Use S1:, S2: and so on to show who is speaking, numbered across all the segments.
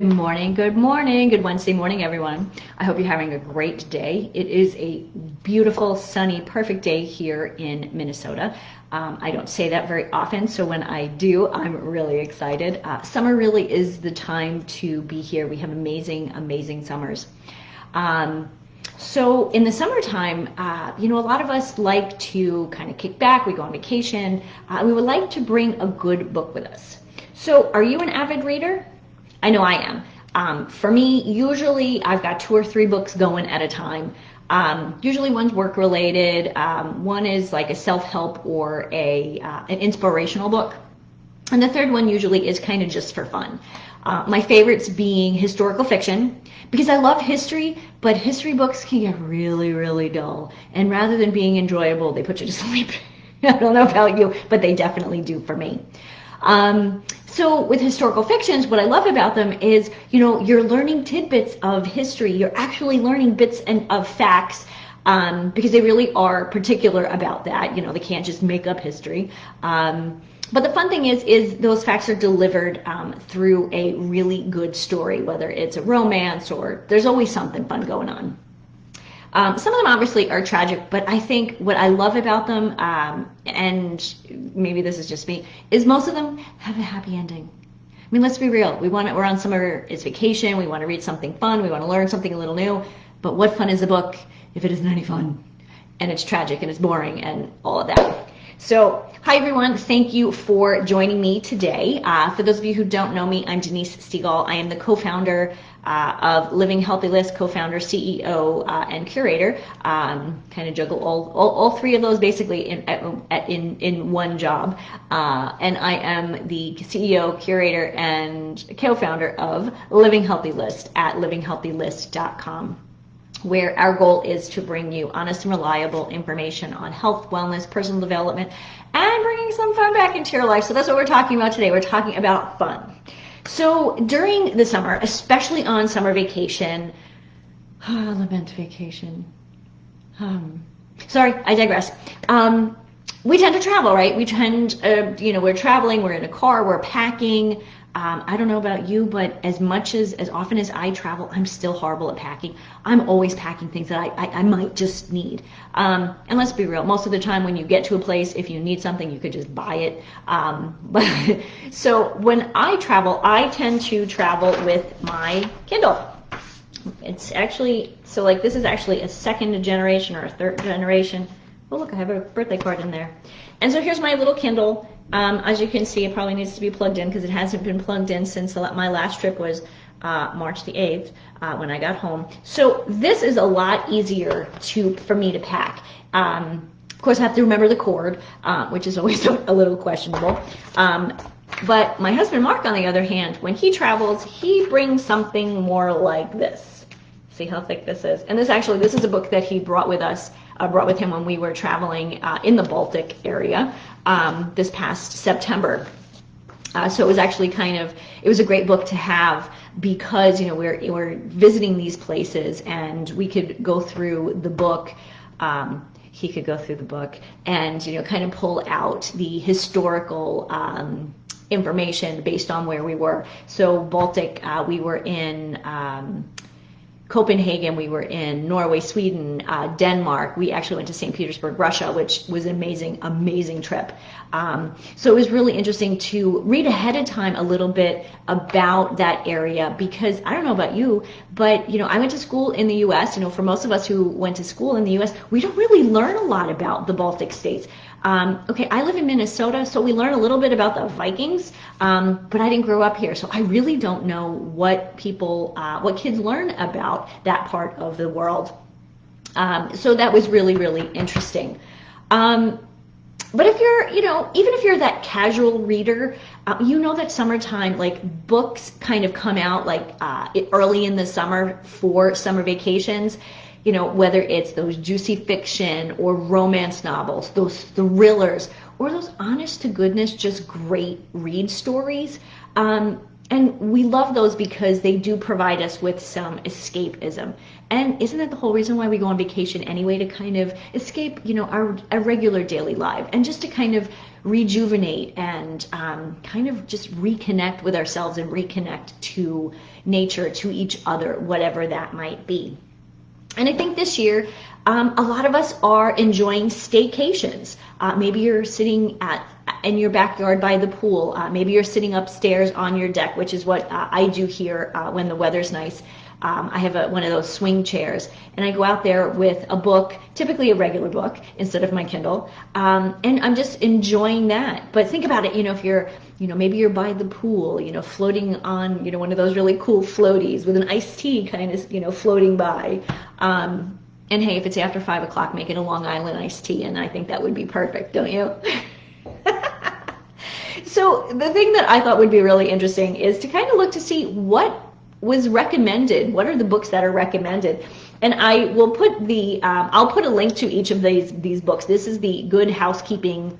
S1: Good morning, good Wednesday morning, everyone. I hope you're having a great day. It is a beautiful, sunny, perfect day here in Minnesota. I don't say that very often, so when I do, I'm really excited. Summer really is the time to be here. We have amazing, amazing summers. So in the summertime, a lot of us like to kind of kick back. We go on vacation. We would like to bring a good book with us. So are you an avid reader? I know I am. For me, usually I've got 2 or 3 books going at a time. Usually one's work related, one is like a self-help or an inspirational book, and the third one usually is kind of just for fun. My favorites being historical fiction, because I love history, but history books can get really, really dull, and rather than being enjoyable, they put you to sleep. I don't know about you, but they definitely do for me. So with historical fictions, what I love about them is, you're learning tidbits of history. You're actually learning bits of facts, because they really are particular about that. They can't just make up history. But the fun thing is those facts are delivered through a really good story, whether it's a romance or there's always something fun going on. Some of them obviously are tragic, but I think what I love about them, and maybe this is just me, is most of them have a happy ending. I mean, let's be real. We're on summer, it's vacation, we want to read something fun, we want to learn something a little new, but what fun is a book if it isn't any fun? And it's tragic and it's boring and all of that. So, hi everyone, thank you for joining me today. For those of you who don't know me, I'm Denise Stegall. I am the co-founder of Living Healthy List, co-founder, CEO, and curator. Kind of juggle all 3 of those basically in one job. And I am the CEO, curator, and co-founder of Living Healthy List at livinghealthylist.com. where our goal is to bring you honest and reliable information on health, wellness, personal development, and bringing some fun back into your life. So that's what we're talking about today. We're talking about fun. So during the summer, especially on summer vacation, lament vacation. Sorry, I digress. We tend to travel, right? We tend, we're traveling, we're in a car, we're packing. I don't know about you, but as often as I travel, I'm still horrible at packing. I'm always packing things that I might just need. And let's be real, most of the time when you get to a place, if you need something, you could just buy it. So when I travel, I tend to travel with my Kindle. It's actually, this is actually a 2nd generation or a 3rd generation. Oh look, I have a birthday card in there. And so here's my little Kindle. As you can see, it probably needs to be plugged in because it hasn't been plugged in since my last trip was March the 8th when I got home. So this is a lot easier for me to pack. Of course, I have to remember the cord, which is always a little questionable. But my husband Mark, on the other hand, when he travels, he brings something more like this. See how thick this is? And this is a book that he brought with him when we were traveling in the Baltic area this past September. So it was actually it was a great book to have because we're visiting these places and we could go through the book. He could go through the book and kind of pull out the historical information based on where we were. So Baltic, we were in Copenhagen, we were in Norway, Sweden, Denmark. We actually went to St. Petersburg, Russia, which was an amazing trip. So it was really interesting to read ahead of time a little bit about that area because I don't know about you, but I went to school in the U.S. For most of us who went to school in the U.S., we don't really learn a lot about the Baltic states. Okay, I live in Minnesota, so we learn a little bit about the Vikings, but I didn't grow up here, so I really don't know what kids learn about that part of the world. So that was really, really interesting. But if you're, even if you're that casual reader, that summertime, books kind of come out early in the summer for summer vacations. Whether it's those juicy fiction or romance novels, those thrillers, or those honest to goodness, just great read stories. And we love those because they do provide us with some escapism. And isn't that the whole reason why we go on vacation anyway, to kind of escape, our regular daily life, and just to kind of rejuvenate and kind of just reconnect with ourselves and reconnect to nature, to each other, whatever that might be. And I think this year, a lot of us are enjoying staycations. Maybe you're sitting in your backyard by the pool. Maybe you're sitting upstairs on your deck, which is what I do here when the weather's nice. I have one of those swing chairs, and I go out there with a book, typically a regular book instead of my Kindle, and I'm just enjoying that. But think about it, if you're, maybe you're by the pool, floating on, one of those really cool floaties with an iced tea kind of, floating by. And hey, if it's after 5 o'clock, make it a Long Island iced tea, and I think that would be perfect, don't you? So the thing that I thought would be really interesting is to kind of look to see what was recommended. What are the books that are recommended? And I will put I'll put a link to each of these books. This is the Good Housekeeping.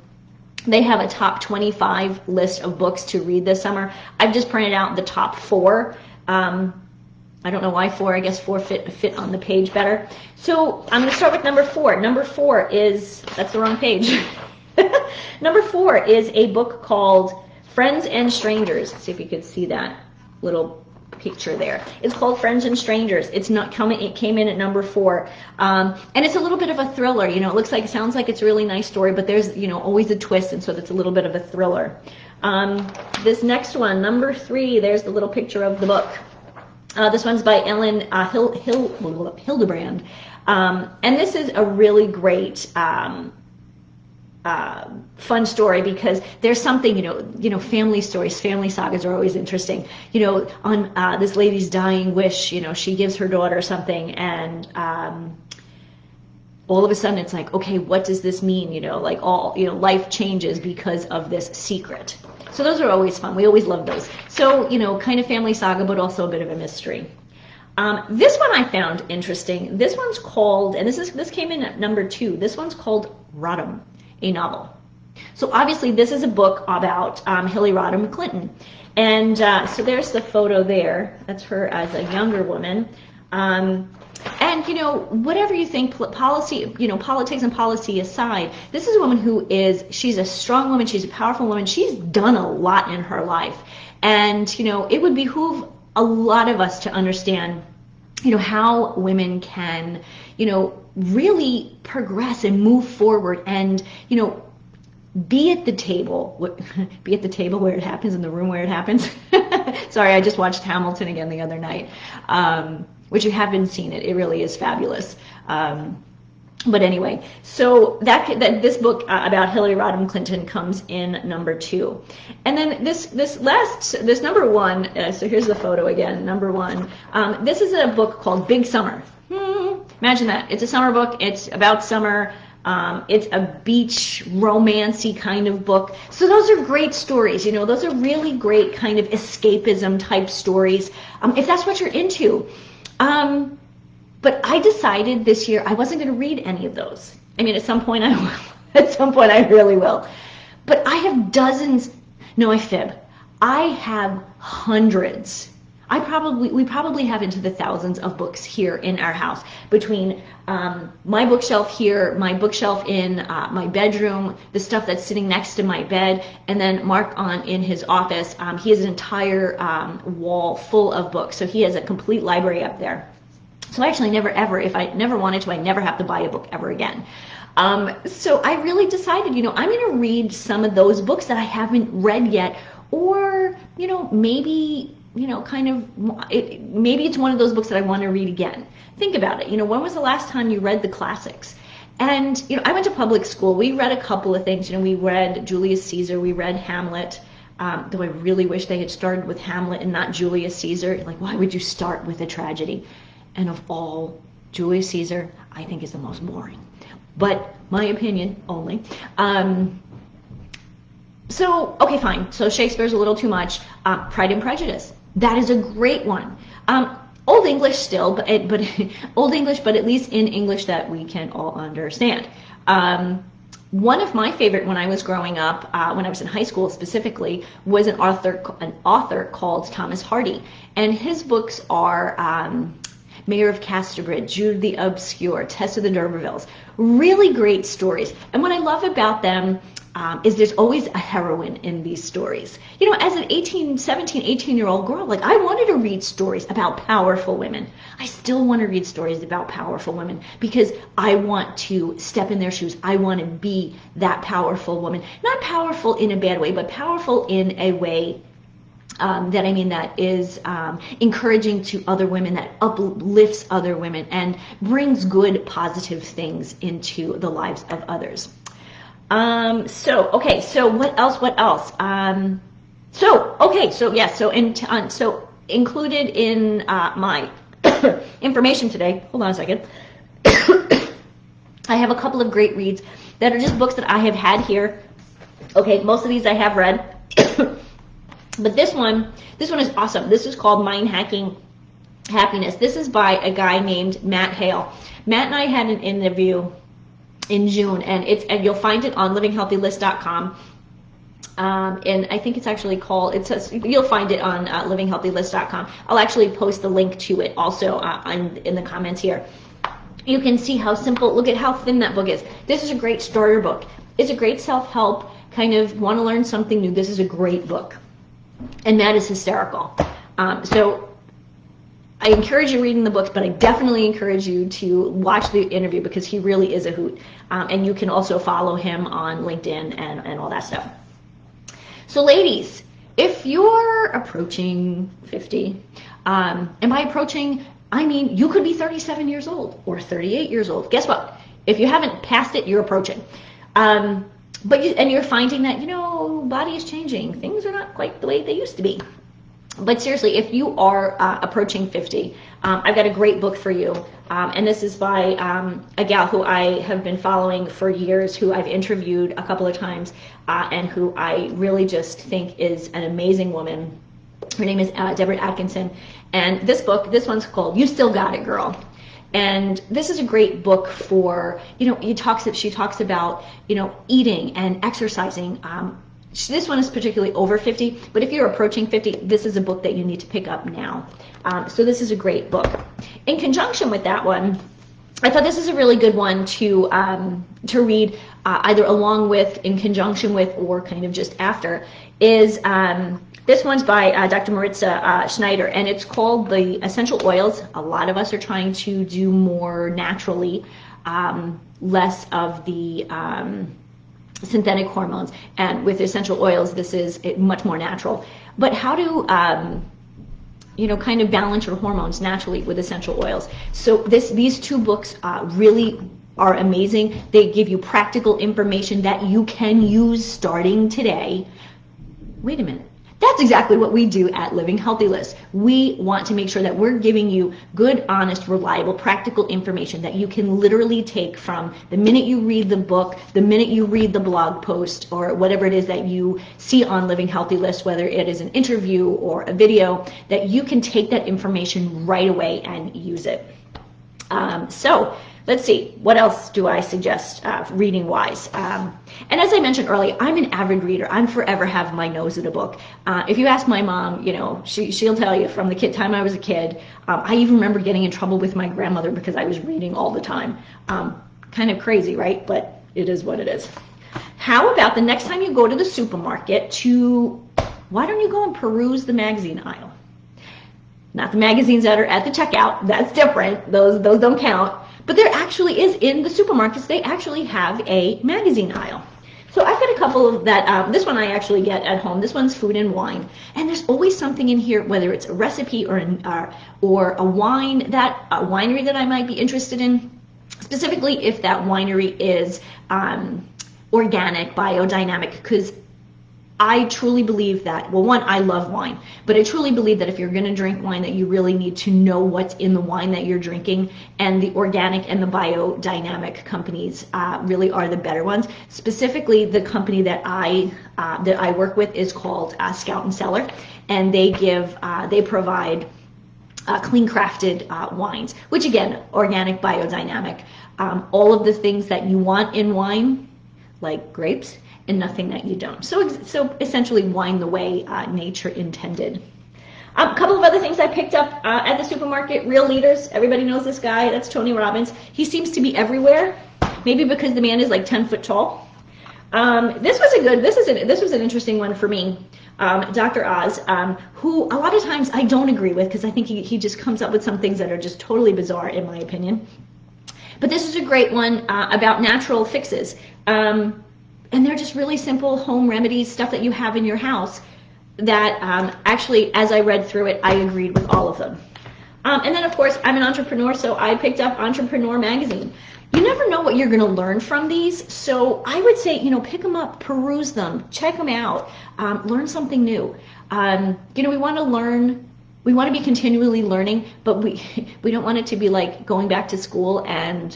S1: They have a top 25 list of books to read this summer. I've just printed out the top 4. I don't know why 4. I guess 4 fit on the page better. So I'm going to start with number 4. Number 4 is, that's the wrong page. Number 4 is a book called Friends and Strangers. Let's see if you could see that little picture there. It's called Friends and Strangers. It's not coming. It came in at number 4, and it's a little bit of a thriller. It sounds like it's a really nice story, but there's always a twist, and so it's a little bit of a thriller. This next one, number 3. There's the little picture of the book. This one's by Ellen Hildebrand, and this is a really great. Fun story, because there's something, family stories, family sagas are always interesting. On this lady's dying wish, she gives her daughter something, and all of a sudden it's like, okay, what does this mean? Life changes because of this secret. So those are always fun. We always love those. So, kind of family saga, but also a bit of a mystery. This one I found interesting. This one's called, and this came in at number 2. This one's called Rodham, a novel. So obviously this is a book about Hillary Rodham Clinton, and so there's the photo there. That's her as a younger woman. And whatever you think, politics and policy aside, this is a woman she's a strong woman, she's a powerful woman, she's done a lot in her life, and it would behoove a lot of us to understand how women can really progress and move forward, and be at the table where it happens, in the room where it happens. Sorry, I just watched Hamilton again the other night, which you haven't seen it really is fabulous. But anyway, so this book about Hillary Rodham Clinton comes in number 2, and then this number 1. So here's the photo again. Number 1. This is a book called Big Summer. Imagine that. It's a summer book. It's about summer. It's a beach romancy kind of book. So those are great stories. Those are really great kind of escapism type stories, if that's what you're into. But I decided this year I wasn't going to read any of those. I mean, at some point I will. At some point I really will. But I have dozens. No, I fib. I have hundreds. We probably have into the thousands of books here in our house, between my bookshelf here, my bookshelf in my bedroom, the stuff that's sitting next to my bed, and then Mark in his office. He has an entire wall full of books, so he has a complete library up there. So I actually never ever, if I never wanted to, I never have to buy a book ever again. So I really decided, I'm going to read some of those books that I haven't read yet, or maybe maybe it's one of those books that I want to read again. Think about it. When was the last time you read the classics? And, I went to public school. We read a couple of things. We read Julius Caesar. We read Hamlet. Though I really wish they had started with Hamlet and not Julius Caesar. Like, why would you start with a tragedy? And of all, Julius Caesar, I think, is the most boring. But my opinion only. So, okay, fine. So Shakespeare's a little too much. Pride and Prejudice. That is a great one. Old English still, but Old English, but at least in English that we can all understand. One of my favorite when I was growing up, when I was in high school specifically, was an author called Thomas Hardy. And his books are Mayor of Casterbridge, Jude the Obscure, Tess of the D'Urbervilles. Really great stories. And what I love about them is there's always a heroine in these stories. You know, as an 17, 18-year-old girl, like, I wanted to read stories about powerful women. I still want to read stories about powerful women because I want to step in their shoes. I want to be that powerful woman. Not powerful in a bad way, but powerful in a way that is encouraging to other women, that uplifts other women and brings good, positive things into the lives of others. So what else? So included in my information today, hold on a second, I have a couple of great reads that are just books that I have had here. Okay, most of these I have read. But this one is awesome. This is called Mind Hacking Happiness. This is by a guy named Matt Hale. Matt and I had an interview in June, and you'll find it on livinghealthylist.com. And I think it's actually called, you'll find it on livinghealthylist.com. I'll actually post the link to it also in the comments here. You can see how simple, look at how thin that book is. This is a great starter book. It's a great self-help, kind of want to learn something new. This is a great book. And Matt is hysterical. So I encourage you reading the books, but I definitely encourage you to watch the interview because he really is a hoot. And you can also follow him on LinkedIn and all that stuff. So ladies, if you're approaching 50, and by approaching, I mean you could be 37 years old or 38 years old. Guess what? If you haven't passed it, you're approaching. But you're finding that, body is changing. Things are not quite the way they used to be. But seriously, if you are approaching 50, I've got a great book for you. And this is by a gal who I have been following for years, who I've interviewed a couple of times, and who I really just think is an amazing woman. Her name is Deborah Atkinson. And this one's called You Still Got It, Girl. And this is a great book for, she talks about, eating and exercising. This one is particularly over 50, but if you're approaching 50, this is a book that you need to pick up now. So this is a great book. In conjunction with that one, I thought this is a really good one to read either along with, in conjunction with, or kind of just after, is this one's by Dr. Maritza Schneider, and it's called The Essential Oils. A lot of us are trying to do more naturally, less of the synthetic hormones, and with essential oils, this is much more natural. But how to, kind of balance your hormones naturally with essential oils. So these two books really are amazing. They give you practical information that you can use starting today. Wait a minute. That's exactly what we do at Living Healthy List. We want to make sure that we're giving you good, honest, reliable, practical information that you can literally take from the minute you read the book, the minute you read the blog post, or whatever it is that you see on Living Healthy List, whether it is an interview or a video, that you can take that information right away and use it. So let's see, what else do I suggest reading-wise? And as I mentioned earlier, I'm an avid reader. I'm forever have my nose in a book. If you ask my mom, she'll tell you from the time I was a kid, I even remember getting in trouble with my grandmother because I was reading all the time. Kind of crazy, right? But it is what it is. How about the next time you go to the supermarket why don't you go and peruse the magazine aisle? Not the magazines that are at the checkout. That's different. Those don't count. But there actually is, in the supermarkets, they actually have a magazine aisle. So I've got a couple of that. This one I actually get at home. This one's food and wine. And there's always something in here, whether it's a recipe or a wine, a winery that I might be interested in, specifically if that winery is organic, biodynamic, because I truly believe that, well, one, I love wine, but I truly believe that if you're going to drink wine, that you really need to know what's in the wine that you're drinking, and the organic and the biodynamic companies really are the better ones. Specifically, the company that I work with is called Scout and Cellar, and they provide clean crafted wines, which again, organic, biodynamic, all of the things that you want in wine, like grapes and nothing that you don't. So essentially wind the way nature intended. A couple of other things I picked up at the supermarket. Real Leaders. Everybody knows this guy. That's Tony Robbins. He seems to be everywhere. Maybe because the man is like 10 foot tall. This was an interesting one for me. Dr. Oz, who a lot of times I don't agree with because I think he just comes up with some things that are just totally bizarre in my opinion. But this is a great one about natural fixes. And they're just really simple home remedies, stuff that you have in your house that actually, as I read through it, I agreed with all of them. And then, of course, I'm an entrepreneur, so I picked up Entrepreneur Magazine. You never know what you're going to learn from these, so I would say, pick them up, peruse them, check them out, learn something new. We want to learn, we want to be continually learning, but we don't want it to be like going back to school and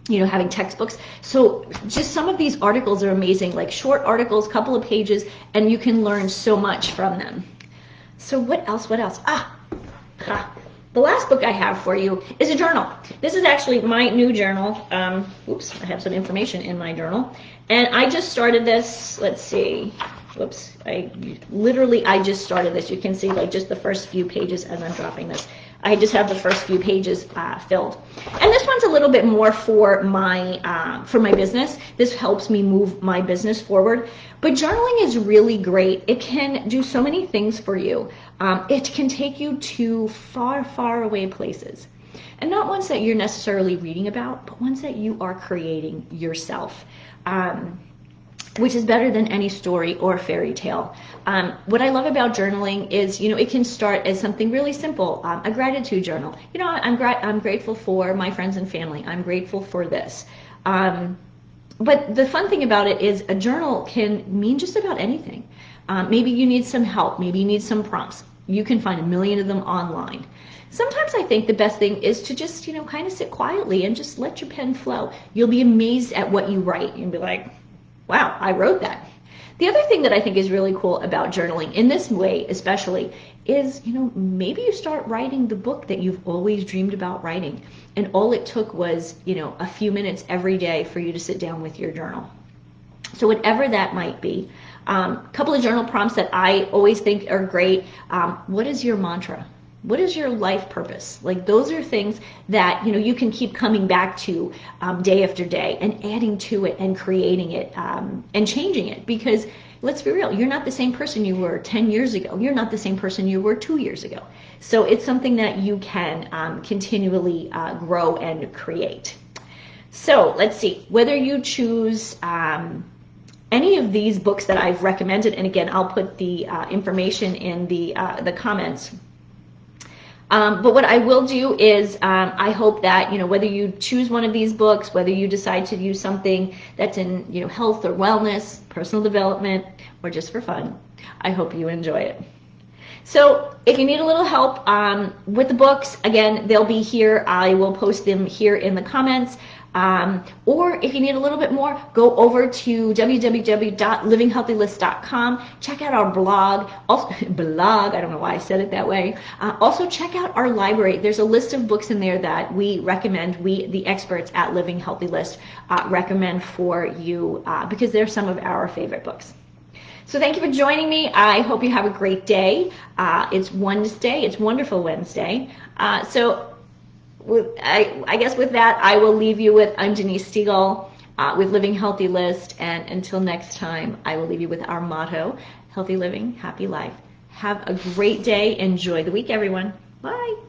S1: having textbooks. So just some of these articles are amazing, like short articles, couple of pages, and you can learn so much from them. So what else? The last book I have for you is a journal. This is actually my new journal. Oops, I have some information in my journal. And I just started this, let's see. Whoops, I just started this. You can see like just the first few pages as I'm dropping this. I just have the first few pages filled. And this one's a little bit more for my business. This helps me move my business forward. But journaling is really great. It can do so many things for you. It can take you to far, far away places. And not ones that you're necessarily reading about, but ones that you are creating yourself. Which is better than any story or fairy tale. What I love about journaling is, it can start as something really simple, a gratitude journal. I'm grateful for my friends and family. I'm grateful for this. But the fun thing about it is a journal can mean just about anything. Maybe you need some help. Maybe you need some prompts. You can find a million of them online. Sometimes I think the best thing is to just, kind of sit quietly and just let your pen flow. You'll be amazed at what you write. You'll be like, wow, I wrote that. The other thing that I think is really cool about journaling, in this way especially, is, maybe you start writing the book that you've always dreamed about writing. And all it took was, a few minutes every day for you to sit down with your journal. So whatever that might be. A couple of journal prompts that I always think are great. What is your mantra? What is your life purpose? Like, those are things that, you can keep coming back to day after day and adding to it and creating it and changing it. Because let's be real, you're not the same person you were 10 years ago. You're not the same person you were 2 years ago. So it's something that you can continually grow and create. So let's see, whether you choose any of these books that I've recommended, and again, I'll put the information in the comments. But what I will do is I hope that, whether you choose one of these books, whether you decide to use something that's in, health or wellness, personal development, or just for fun, I hope you enjoy it. So if you need a little help with the books, again, they'll be here. I will post them here in the comments. Or if you need a little bit more, go over to www.livinghealthylist.com. Check out our blog. Also, I don't know why I said it that way. Also, check out our library. There's a list of books in there that we recommend, the experts at Living Healthy List, recommend for you because they're some of our favorite books. So thank you for joining me. I hope you have a great day. It's Wednesday. It's Wonderful Wednesday. I guess with that, I will leave you with, I'm Denise Stegall with Living Healthy List. And until next time, I will leave you with our motto, healthy living, happy life. Have a great day. Enjoy the week, everyone. Bye.